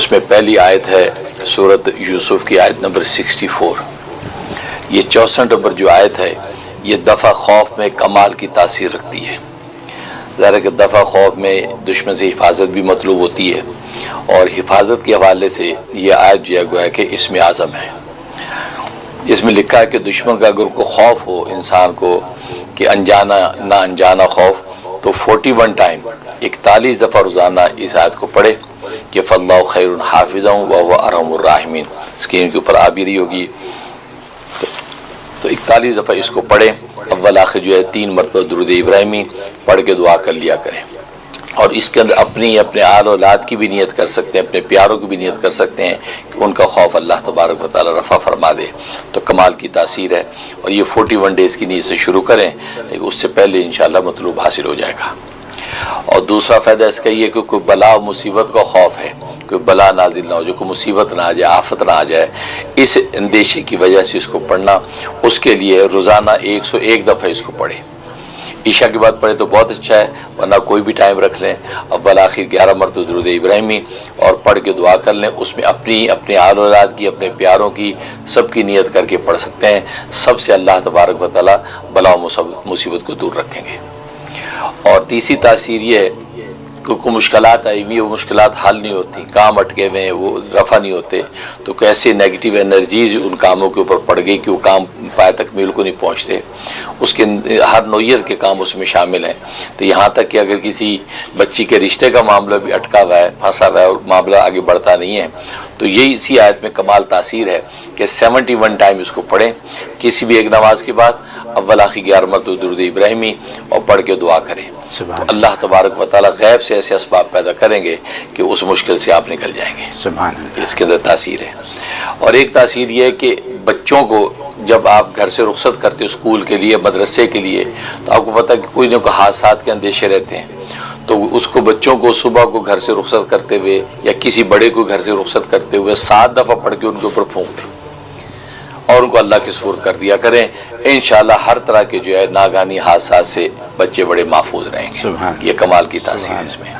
اس میں پہلی آیت ہے سورۃ یوسف کی آیت نمبر 64۔ یہ 64 نمبر جو آیت ہے یہ دفع خوف میں کمال کی تاثیر رکھتی ہے۔ ظاہر ہے کہ دفع خوف میں دشمن سے حفاظت بھی مطلوب ہوتی ہے، اور حفاظت کے حوالے سے یہ آیت جو ہے گویا کہ اسم اعظم ہے۔ اس میں لکھا ہے کہ دشمن کا اگر کوئی خوف ہو انسان کو کہ انجانا نہ انجانا خوف، تو 41 ٹائم 41 دفعہ روزانہ اس آیت کو پڑھے کہ فاللہ خیر حافظا وهو ارحم الراحمین۔ اسکرین کے اوپر آ بھی رہی ہوگی، تو 41 دفعہ اس کو پڑھیں۔ اول آخر جو ہے 3 مرتبہ درود ابراہیمی پڑھ کے دعا کر لیا کریں، اور اس کے اندر اپنے آل اولاد کی بھی نیت کر سکتے ہیں، اپنے پیاروں کی بھی نیت کر سکتے ہیں کہ ان کا خوف اللہ تبارک و تعالی رفع فرما دے، تو کمال کی تاثیر ہے۔ اور یہ 41 ڈیز کی نیت سے شروع کریں، لیکن اس سے پہلے انشاءاللہ مطلوب حاصل ہو جائے گا۔ اور دوسرا فائدہ اس کا یہ کہ کوئی بلا و مصیبت کا خوف ہے، کوئی بلا نازل نہ ہو جائے، کوئی مصیبت نہ آ جائے، آفت نہ آ جائے، اس اندیشے کی وجہ سے اس کو پڑھنا، اس کے لیے روزانہ 101 دفعہ اس کو پڑھیں۔ عشاء کے بعد پڑھے تو بہت اچھا ہے، ورنہ کوئی بھی ٹائم رکھ لیں، اول آخر 11 مرتبہ درود ابراہیمی اور پڑھ کے دعا کر لیں۔ اس میں اپنے آل اولاد کی، اپنے پیاروں کی، سب کی نیت کر کے پڑھ سکتے ہیں۔ سب سے اللہ تبارک و تعالی بلا و مصیبت کو دور رکھیں گے۔ اور تیسری تاثیر یہ ہے کہ کوئی مشکلات آئی ہوئی، وہ مشکلات حل نہیں ہوتی، کام اٹکے ہوئے ہیں، وہ رفع نہیں ہوتے، تو کیسے نیگیٹو انرجیز ان کاموں کے اوپر پڑ گئی کہ وہ کام پائے تکمیل کو نہیں پہنچتے، اس کے ہر نوعیت کے کام اس میں شامل ہیں۔ تو یہاں تک کہ اگر کسی بچی کے رشتے کا معاملہ بھی اٹکا ہوا ہے، پھنسا ہوا ہے، اور معاملہ آگے بڑھتا نہیں ہے، تو یہی اسی آیت میں کمال تاثیر ہے کہ 71 ٹائم اس کو پڑھیں کسی بھی ایک نماز کے بعد، اول آخر 11 مرتبہ درود ابراہیمی اور پڑھ کے دعا کریں، تو اللہ تبارک و تعالی غیب سے ایسے اسباب پیدا کریں گے کہ اس مشکل سے آپ نکل جائیں گے۔ سبحان اللہ۔ اس کے اندر تاثیر ہے۔ اور ایک تاثیر یہ ہے کہ بچوں کو جب آپ گھر سے رخصت کرتے اسکول کے لیے، مدرسے کے لیے، تو آپ کو پتہ کہ کوئی نہ کوئی حادثات کے اندیشے رہتے ہیں، تو اس کو بچوں کو صبح کو گھر سے رخصت کرتے ہوئے یا کسی بڑے کو گھر سے رخصت کرتے ہوئے 7 دفعہ پڑھ کے ان کے اوپر پھونک دیں اور ان کو اللہ کے سپرد کر دیا کریں۔ انشاءاللہ ہر طرح کے جو ہے ناگہانی حادثات سے بچے بڑے محفوظ رہیں گے۔ یہ کمال کی تاثیر ہے اس میں۔